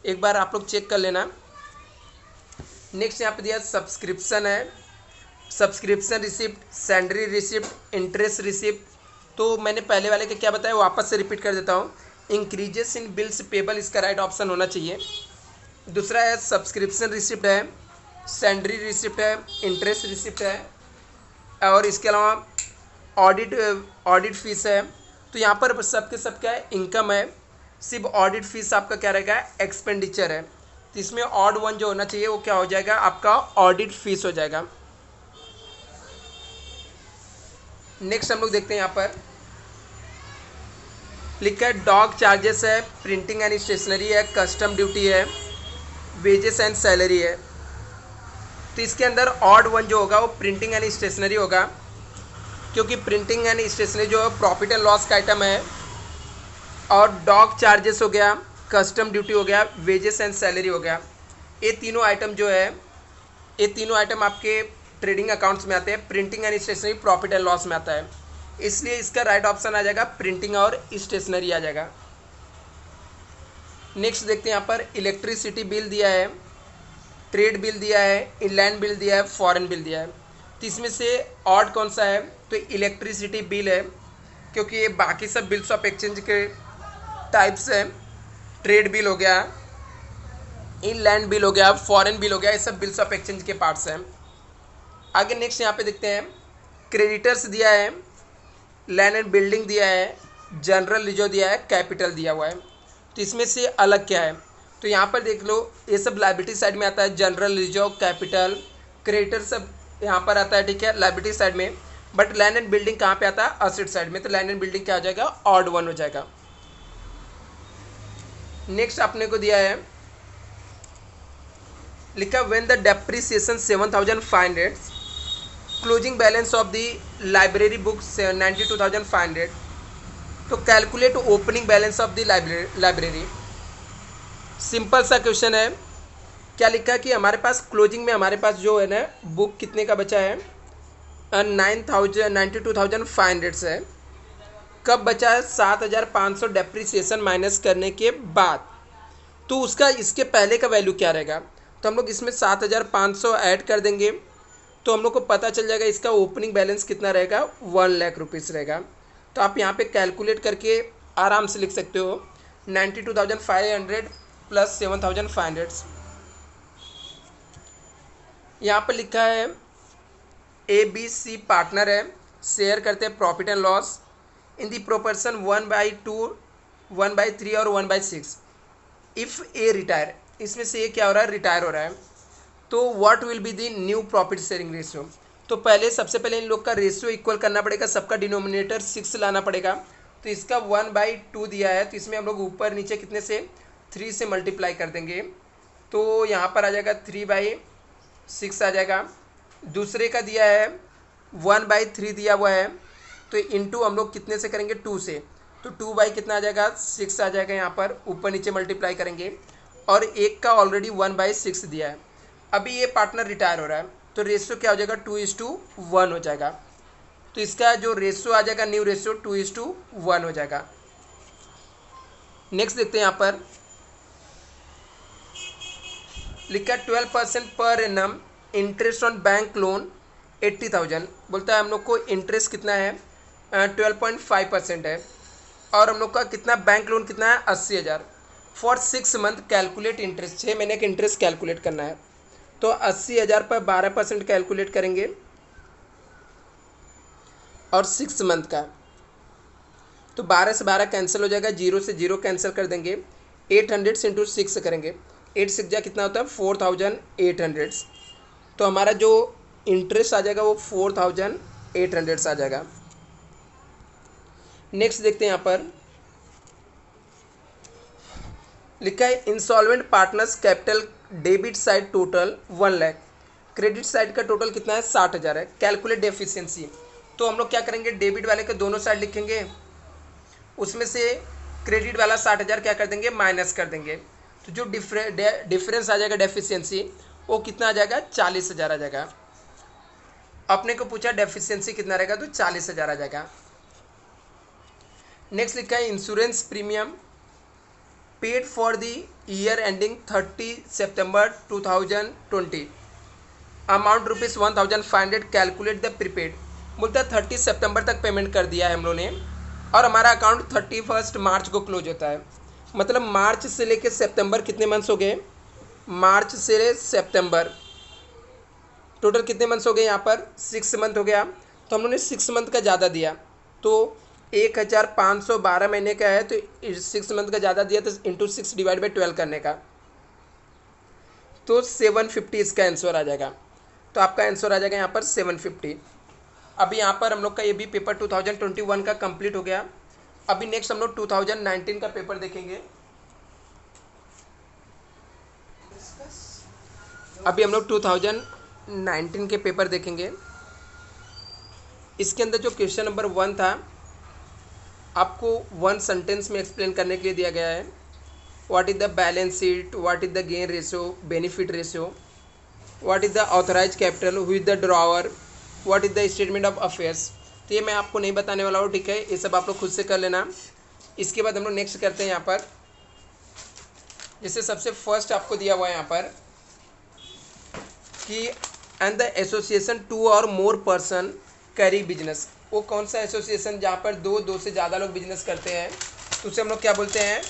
एक बार आप लोग चेक कर लेना। नेक्स्ट यहाँ पे दिया सब्सक्रिप्शन है, subscription receipt, salary receipt, interest receipt. तो मैंने पहले वाले के क्या बताया वापस से रिपीट कर देता हूँ। इंक्रीजेस इन बिल्स पेबल इसका राइट ऑप्शन होना चाहिए। दूसरा है सब्सक्रिप्शन रिसिप्ट है, सैलरी रिसिप्ट है, इंटरेस्ट रिसिप्ट है, और इसके अलावा ऑडिट फीस है। तो यहाँ पर सबके सब क्या है, इनकम है, सिर्फ ऑडिट फीस आपका क्या रहेगा, एक्सपेंडिचर है। तो इसमें ऑड वन जो होना चाहिए वो क्या हो जाएगा, आपका ऑडिट फीस हो जाएगा। नेक्स्ट हम लोग देखते हैं यहाँ पर लिखा है डॉग चार्जेस है, प्रिंटिंग एंड स्टेशनरी है, कस्टम ड्यूटी है, वेजेस एंड सैलरी है। तो इसके अंदर ऑड वन जो होगा वो प्रिंटिंग एंड स्टेशनरी होगा, क्योंकि प्रिंटिंग एंड स्टेशनरी जो है प्रॉफिट एंड लॉस का आइटम है, और डॉग चार्जेस हो गया, कस्टम ड्यूटी हो गया, वेजेस एंड सैलरी हो गया। ये तीनों आइटम जो है, ये तीनों आइटम आपके ट्रेडिंग अकाउंट्स में आते हैं, printing and stationery profit and loss में आता है, इसलिए इसका राइट ऑप्शन आ जाएगा प्रिंटिंग और स्टेशनरी आ जाएगा। नेक्स्ट देखते हैं यहाँ पर इलेक्ट्रिसिटी बिल दिया है, ट्रेड बिल दिया है, इनलैंड बिल दिया है, फॉरेन बिल दिया है। तो इसमें से ऑड कौन सा है, तो इलेक्ट्रिसिटी बिल है, क्योंकि ये बाकी सब बिल्स ऑफ एक्सचेंज के टाइप्स है। ट्रेड बिल हो गया, इनलैंड बिल हो गया, फॉरेन बिल हो गया, ये सब बिल्स ऑफ एक्सचेंज के पार्ट्स हैं। आगे नेक्स्ट यहाँ पे देखते हैं क्रेडिटर्स दिया है, लैंड एंड बिल्डिंग दिया है, जनरल रिजर्व दिया है, कैपिटल दिया हुआ है। तो इसमें से अलग क्या है, तो यहाँ पर देख लो ये सब लायबिलिटी साइड में आता है, जनरल रिजर्व, कैपिटल, क्रेडिटर सब यहाँ पर आता है, ठीक है, लायबिलिटी साइड में। बट लैंड एंड बिल्डिंग कहाँ पे आता है, असेट साइड में। तो लैंड एंड बिल्डिंग क्या हो जाएगा, ऑड वन हो जाएगा। नेक्स्ट अपने को दिया है लिखा when the depreciation 7,500, closing balance of the library book 92,500, तो calculate opening balance of the library. Simple सा क्वेश्चन है। क्या लिखा है कि हमारे पास क्लोजिंग में हमारे पास जो है ना बुक कितने का बचा है, 92,500 से। कब बचा है, 7,500 डेप्रिसिएशन माइनस करने के बाद। तो उसका इसके पहले का वैल्यू क्या रहेगा, तो हम लोग इसमें 7,500 ऐड कर देंगे, तो हम लोग को पता चल जाएगा इसका ओपनिंग बैलेंस कितना रहेगा, 1 लाख रुपीज़ रहेगा। तो आप यहाँ पे कैलकुलेट करके आराम से लिख सकते हो 92,500 प्लस 7,500। यहाँ पर लिखा है ABC पार्टनर है, शेयर करते हैं profit and loss in the proportion 1/2, 1/3 और 1/6। इफ़ ए रिटायर, इसमें से ये क्या हो रहा है, रिटायर हो रहा है। तो what will be the new profit sharing ratio. तो पहले सबसे पहले इन लोग का रेशियो इक्वल करना पड़ेगा, सबका डिनोमिनेटर 6 लाना पड़ेगा। तो इसका 1/2 दिया है, तो इसमें हम लोग ऊपर नीचे कितने से 3 से मल्टीप्लाई कर देंगे, तो यहाँ पर आ जाएगा 3/6 आ जाएगा। दूसरे का दिया है 1/3 दिया हुआ है, तो इंटू हम लोग कितने से करेंगे, 2 से, तो 2 कितना आ जाएगा, 6 आ जाएगा। यहाँ पर ऊपर नीचे मल्टीप्लाई करेंगे, और एक का ऑलरेडी 1/6 दिया है। अभी ये पार्टनर रिटायर हो रहा है, तो रेशियो क्या हो जाएगा, 2:1 हो जाएगा। तो इसका जो रेशियो आ जाएगा, न्यू रेशियो 2:1 हो जाएगा। नेक्स्ट देखते हैं यहाँ पर लिखा 12% per annum interest on bank loan 80,000। बोलता है हम लोग को इंटरेस्ट कितना है, 12.5% है, और हम लोग का कितना बैंक लोन कितना है, 80,000। फॉर 6 मंथ कैलकुलेट इंटरेस्ट, 6 महीने का इंटरेस्ट कैलकुलेट करना है। तो 80,000 पर 12% कैलकुलेट करेंगे, और 6 मंथ का, तो 12 से 12 कैंसिल हो जाएगा, 0 से 0 कैंसिल कर देंगे, 800 से इंटू 6 करेंगे, 8 6 जा कितना होता है, 4,800। तो हमारा जो इंटरेस्ट आ जाएगा वो 4,800 आ जाएगा। नेक्स्ट देखते हैं यहाँ पर लिखा है insolvent partners capital debit side total 1 lakh, credit side का टोटल कितना है, 60,000 है। कैलकुलेट डेफिशिएंसी, तो हम लोग क्या करेंगे, डेबिट वाले के दोनों साइड लिखेंगे, उसमें से क्रेडिट वाला 60,000 क्या कर देंगे, माइनस कर देंगे। तो जो डिफरेंस आ जाएगा डेफिशिएंसी वो कितना आ जाएगा, 40,000 आ जाएगा। अपने को पूछा डेफिशिएंसी कितना रहेगा, तो 40,000 आ जाएगा। नेक्स्ट लिखा है insurance premium paid for the year ending 30 September 2020 amount ₹1,500 calculate the prepaid. बोलता है 30 सितंबर तक पेमेंट कर दिया है हम लोगों ने और हमारा अकाउंट 31 मार्च को क्लोज होता है। मतलब मार्च से लेकर सितंबर कितने मंथ्स हो गए, मार्च से सितंबर टोटल कितने मंथ्स हो गए, यहाँ पर 6 मंथ हो गया। तो हम लोगों ने 6 मंथ का ज़्यादा दिया, तो 1,512 महीने का है, तो 6 मंथ का ज़्यादा दिया तो इंटू 6 डिवाइड बाई 12 करने का, तो 750 इसका आंसर आ जाएगा। तो आपका आंसर आ जाएगा यहाँ पर 750। अभी यहाँ पर हम लोग का ये भी पेपर 2021 का कंप्लीट हो गया। अभी नेक्स्ट हम लोग 2019 का पेपर देखेंगे। अभी हम लोग 2019 के पेपर देखेंगे। इसके अंदर जो क्वेश्चन नंबर 1 था आपको 1 सेंटेंस में एक्सप्लेन करने के लिए दिया गया है। What is the balance sheet, what is the gain ratio, benefit ratio, what is the authorise capital, who is the drawer, what is the statement of affairs. तो ये मैं आपको नहीं बताने वाला हूँ, ठीक है, ये सब आप लोग खुद से कर लेना। इसके बाद हम लोग नेक्स्ट करते हैं यहाँ पर, जैसे सबसे फर्स्ट आपको दिया हुआ है यहाँ पर कि एंड द एसोसिएशन 2 और मोर पर्सन कैरी बिजनेस। वो कौन सा एसोसिएशन जहाँ पर दो से ज़्यादा लोग बिजनेस करते हैं, तो उसे हम लोग क्या बोलते हैं,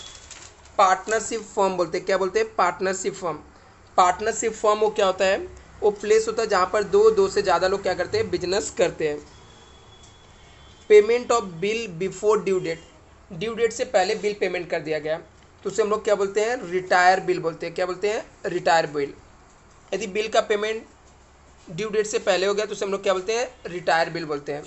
पार्टनरशिप फर्म बोलते हैं। क्या बोलते हैं, पार्टनरशिप फर्म। पार्टनरशिप फर्म वो क्या होता है, वो प्लेस होता है जहाँ पर दो से ज़्यादा लोग क्या करते हैं, बिजनेस करते हैं। Payment of bill before due date, due date से पहले बिल पेमेंट कर दिया गया, तो उसे हम लोग क्या बोलते हैं, रिटायर बिल बोलते हैं। क्या बोलते हैं, रिटायर बिल। यदि बिल का पेमेंट ड्यू डेट से पहले हो गया तो उसे हम लोग क्या बोलते हैं, रिटायर बिल बोलते हैं।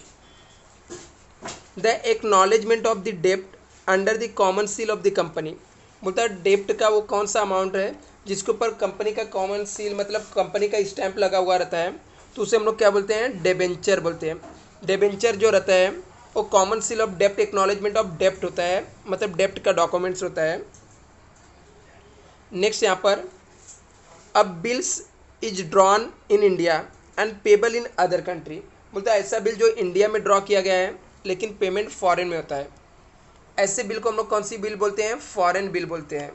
द एक्नॉलेजमेंट ऑफ द डेप्ट under the common seal of the company, बोलता है डेप्ट का वो कौन सा अमाउंट है जिसके ऊपर कंपनी का कॉमन सील मतलब कंपनी का स्टैंप लगा हुआ रहता है, तो उसे हम लोग क्या बोलते हैं, डेबेंचर बोलते हैं। डेबेंचर जो रहता है वो common seal of dept, acknowledgement of डेप्ट होता है, मतलब डेप्ट का डॉक्यूमेंट्स होता है। नेक्स्ट यहाँ पर अब bills is drawn in India and payable in other country, बोलता है ऐसा बिल जो इंडिया में ड्रॉ किया गया है लेकिन पेमेंट फॉरेन में होता है, ऐसे बिल को हम लोग कौन सी बिल बोलते हैं, फॉरेन बिल बोलते हैं।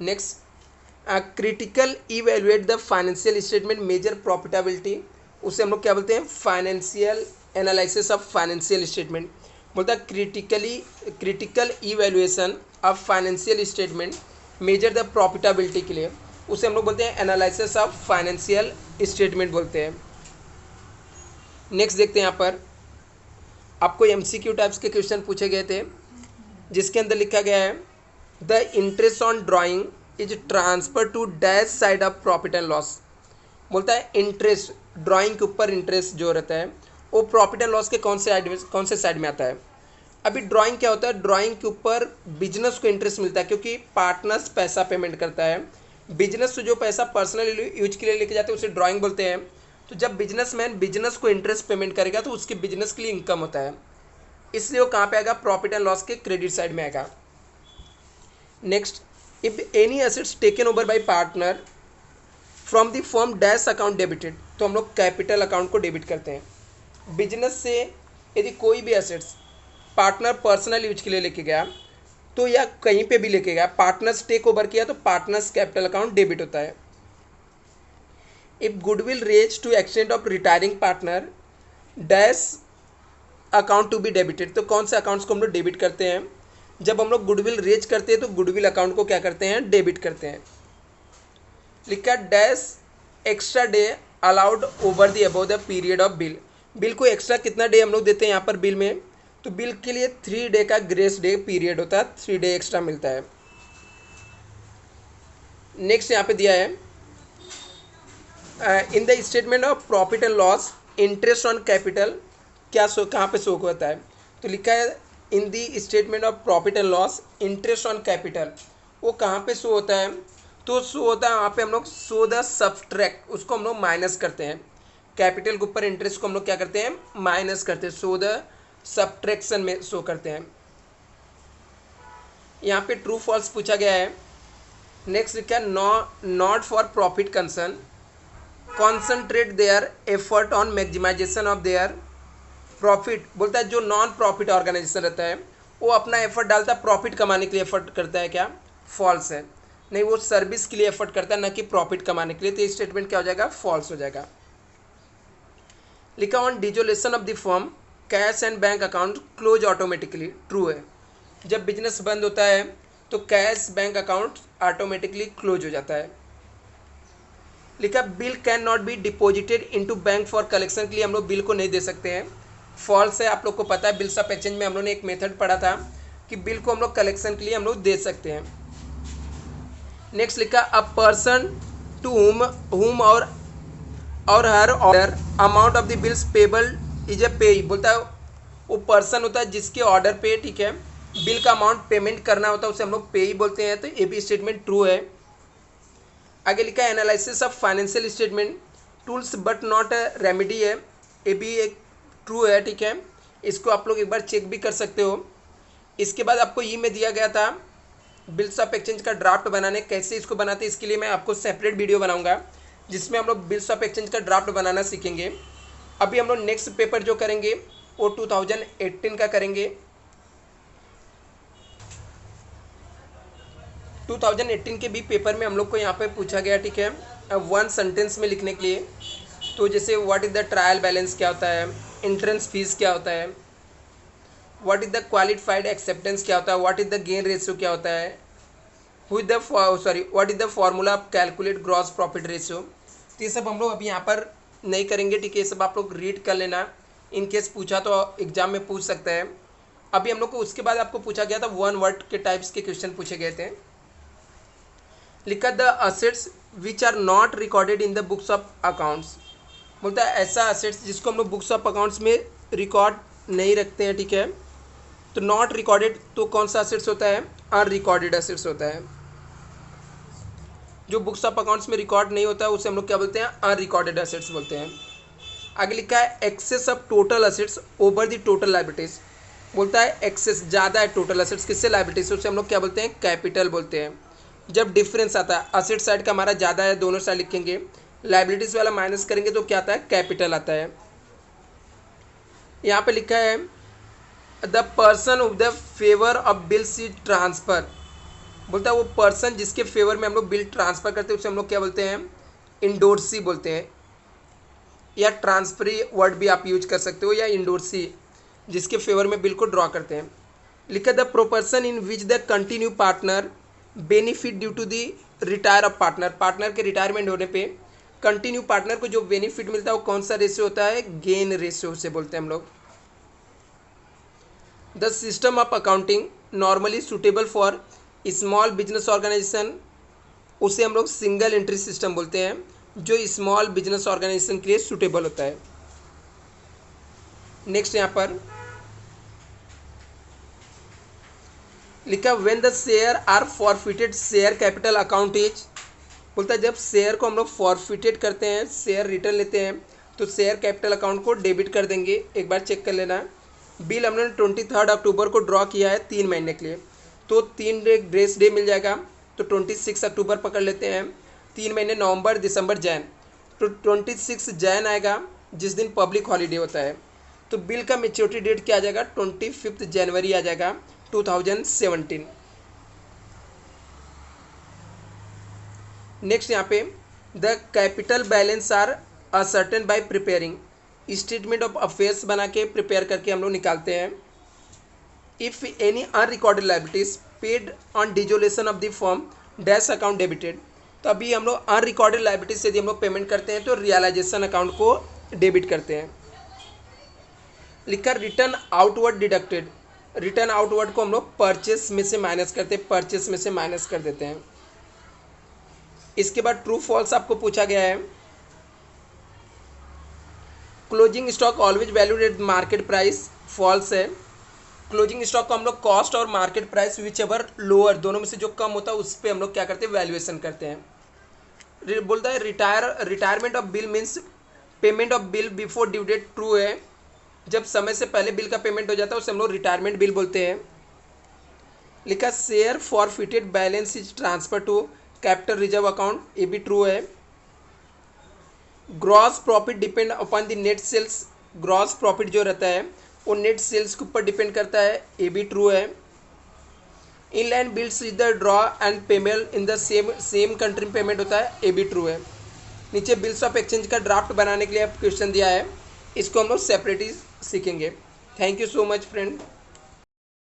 Next critical evaluate the financial statement measure profitability, उसे हम लोग क्या बोलते हैं, financial analysis of financial statement. बोलता है critical evaluation of financial statement measure the profitability के लिए उसे हम लोग बोलते हैं एनालिसिस ऑफ फाइनेंशियल स्टेटमेंट बोलते हैं। नेक्स्ट देखते हैं, यहाँ पर आपको एमसीक्यू टाइप्स के क्वेश्चन पूछे गए थे, जिसके अंदर लिखा गया है the interest on drawing is transfer to dash side of profit and loss. बोलता है इंटरेस्ट, ड्राइंग के ऊपर इंटरेस्ट जो रहता है वो प्रॉफिट एंड लॉस के कौन से साइड में आता है। अभी ड्राइंग क्या होता है, ड्राइंग के ऊपर बिजनेस को इंटरेस्ट मिलता है क्योंकि पार्टनर्स पैसा पेमेंट करता है। बिजनेस से जो पैसा पर्सनल यूज के लिए लेके जाते हैं उसे ड्राइंग बोलते हैं। तो जब बिजनेसमैन बिजनेस को इंटरेस्ट पेमेंट करेगा तो उसके बिजनेस के लिए इनकम होता है, इसलिए वो कहाँ पे आएगा, प्रॉफिट एंड लॉस के क्रेडिट साइड में आएगा। Next if any assets taken over by partner from the firm dash account debited, तो हम लोग कैपिटल अकाउंट को डेबिट करते हैं। बिजनेस से यदि कोई भी एसेट्स पार्टनर पर्सनल यूज के लिए लेके गया तो या कहीं पे भी लेके गया, पार्टनर्स टेक ओवर किया तो पार्टनर्स कैपिटल अकाउंट डेबिट होता है। If goodwill raise to extent of retiring partner dash account to be debited, तो कौन से अकाउंट्स को हम लोग डेबिट करते हैं, जब हम लोग गुडविल रेज करते हैं तो गुडविल अकाउंट को क्या करते हैं, डेबिट करते हैं। लिखा dash extra day allowed over the above the period of bill, bill को एक्स्ट्रा कितना डे हम लोग देते हैं यहाँ पर बिल में, तो बिल के लिए 3 डे का ग्रेस डे पीरियड होता है, 3 डे एक्स्ट्रा मिलता है। नेक्स्ट यहाँ पे दिया है in the statement of profit and loss interest on capital क्या कहाँ पे शो होता है, तो लिखा है in the statement of profit and loss interest on capital, वो कहाँ पे शो होता है, तो शो होता है वहाँ पे हम लोग शो द सब्ट्रैक्ट, उसको हम लोग माइनस करते हैं। कैपिटल के ऊपर इंटरेस्ट को हम लोग क्या करते हैं, माइनस करते हैं, शो द सब्ट्रैक्शन में शो करते हैं। यहाँ पे ट्रू फॉल्स पूछा गया है। नेक्स्ट लिखा है not for profit concern, concentrate their effort on maximisation of their profit. बोलता है जो नॉन प्रॉफिट ऑर्गेनाइजेशन रहता है वो अपना एफर्ट डालता है प्रॉफिट कमाने के लिए एफर्ट करता है, क्या फॉल्स है। नहीं, वो सर्विस के लिए एफर्ट करता है, ना कि प्रॉफिट कमाने के लिए। तो ये स्टेटमेंट क्या हो जाएगा, फॉल्स हो जाएगा। लिखा on dissolution of the firm cash and bank account close automatically, true है। जब बिजनेस बंद होता है तो cash bank account automatically close हो जाता है। लिखा bill can not be deposited into bank for collection, के लिए हम लोग बिल को नहीं दे सकते हैं, फॉल्स है। आप लोग को पता है बिल्स ऑफ एक्सचेंज में हम लोग ने एक मेथड पढ़ा था कि बिल को हम लोग कलेक्शन के लिए हम लोग दे सकते हैं। नेक्स्ट लिखा a person to whom or her order amount of the bills payable is a pay. बोलता है वो पर्सन होता है जिसके ऑर्डर पे, ठीक है, बिल का अमाउंट पेमेंट करना होता है, उसे हम लोग पे ही बोलते हैं। तो ये भी स्टेटमेंट ट्रू है। आगे लिखा है analysis of financial statement tools but not a remedy है, ये भी एक ट्रू है, ठीक है। इसको आप लोग एक बार चेक भी कर सकते हो। इसके बाद आपको ये में दिया गया था बिल्स ऑफ एक्सचेंज का ड्राफ्ट बनाने, कैसे इसको बनाते हैं इसके लिए मैं आपको सेपरेट वीडियो बनाऊंगा जिसमें हम लोग बिल्स ऑफ एक्सचेंज का ड्राफ्ट बनाना सीखेंगे। अभी हम लोग नेक्स्ट पेपर जो करेंगे वो 2018 का करेंगे। 2018 के भी पेपर में हम लोग को यहाँ पे पूछा गया, ठीक है, वन सेंटेंस में लिखने के लिए। तो जैसे what is the trial balance क्या होता है, एंट्रेंस फीस क्या होता है, what is the qualified acceptance क्या होता है, what is the gain ratio क्या होता है, what is the formula calculate gross profit ratio. तो ये सब हम लोग अभी यहाँ पर नहीं करेंगे, ठीक है। ये सब आप लोग रीड कर लेना, इन केस पूछा तो एग्जाम में पूछ सकता है। अभी हम लोग को उसके बाद आपको पूछा गया था वन वर्ड के टाइप्स के क्वेश्चन पूछे गए थे। लिखा the assets which are not recorded in the books of accounts. बोलता है ऐसा असेट्स जिसको हम लोग बुक्स ऑफ अकाउंट्स में रिकॉर्ड नहीं रखते हैं, ठीक है। तो नॉट रिकॉर्डेड तो कौन सा असेट्स होता है, अनरिकॉर्डेड असेट्स होता है। जो बुक्स ऑफ अकाउंट्स में रिकॉर्ड नहीं होता है उसे हम लोग क्या बोलते हैं, अनरिकॉर्डेड असेट्स बोलते हैं। आगे लिखा है excess of total assets over the total liabilities. बोलता है एक्सेस ज़्यादा है टोटल असेट्स किससे, लायबिलिटीज, उसे हम लोग क्या बोलते हैं, कैपिटल बोलते हैं। जब डिफरेंस आता है असेट साइड का हमारा ज़्यादा है, दोनों साइड लिखेंगे, लायबिलिटीज वाला माइनस करेंगे तो क्या आता है, कैपिटल आता है। यहाँ पे लिखा है the person of the favour of bill see transfer. बोलता है वो पर्सन जिसके फेवर में हम लोग बिल ट्रांसफ़र करते हैं उसे हम लोग क्या बोलते हैं, इंडोर्सी बोलते हैं, या ट्रांसफरी वर्ड भी आप यूज कर सकते हो, या इंडोर्सी जिसके फेवर में बिल को ड्रॉ करते हैं। लिखा the proportion in which the continue partner benefit due to the retire of partner. Partner के रिटायरमेंट होने पे कंटिन्यू पार्टनर को जो बेनिफिट मिलता है वो कौन सा रेशियो होता है, गेन रेशियो से बोलते हैं हम लोग। The system of accounting normally suitable for small business organisation, उसे हम लोग सिंगल एंट्री सिस्टम बोलते हैं, जो स्मॉल बिजनेस ऑर्गेनाइजेशन के लिए सुटेबल होता है। नेक्स्ट यहाँ पर लिखा when the share are forfeited share capital account is. बोलता है जब शेयर को हम लोग फॉरफिटेड करते हैं, शेयर रिटर्न लेते हैं, तो शेयर कैपिटल अकाउंट को डेबिट कर देंगे। एक बार चेक कर लेना। बिल हमने 23 अक्टूबर को ड्रॉ किया है 3 महीने के लिए, तो 3 डे ग्रेस डे मिल जाएगा, तो 26 अक्टूबर पकड़ लेते हैं। 3 महीने नवंबर दिसंबर जैन, तो 26 जैन आएगा जिस दिन पब्लिक हॉलीडे होता है। तो बिल का मेच्योरिटी डेट क्या आ जाएगा, 25 जनवरी आ जाएगा 2017। नेक्स्ट यहाँ पे the capital balance are ascertained by preparing. Statement of affairs बना के प्रिपेयर करके हम लोग निकालते हैं। If any unrecorded liabilities paid on dissolution of the firm dash account debited. तो अभी हम लोग अनरिकॉर्डेड लायबिलिटीज से यदि हम लोग पेमेंट करते हैं तो रियलाइजेशन अकाउंट को डेबिट करते हैं। लिखा return outward deducted. Return outward को हम लोग परचेस में से माइनस करते हैं, परचेस में से माइनस कर देते हैं। इसके बाद ट्रू फॉल्स आपको पूछा गया है। Closing stock always valued at market price, false है। क्लोजिंग स्टॉक को हम लोग कॉस्ट और market price whichever lower, दोनों में से जो कम होता है उस पर हम लोग क्या करते हैं, वैल्यूएशन करते हैं। बोलता है retirement of bill means payment of bill before due date, true है। जब समय से पहले बिल का पेमेंट हो जाता है उसे हम लोग रिटायरमेंट बिल बोलते हैं। लिखा share forfeited balance is transfer to capital reserve account, ये भी ट्रू है। Gross profit depend upon the net sales, gross profit जो रहता है वो नेट सेल्स के ऊपर डिपेंड करता है, ये भी ट्रू है। Inline bills is the draw and payment in the same country में पेमेंट होता है, ये भी ट्रू है। नीचे बिल्स ऑफ एक्सचेंज का ड्राफ्ट बनाने के लिए क्वेश्चन दिया है, इसको हम लोग सेपरेट ही सीखेंगे। Thank you so much friend.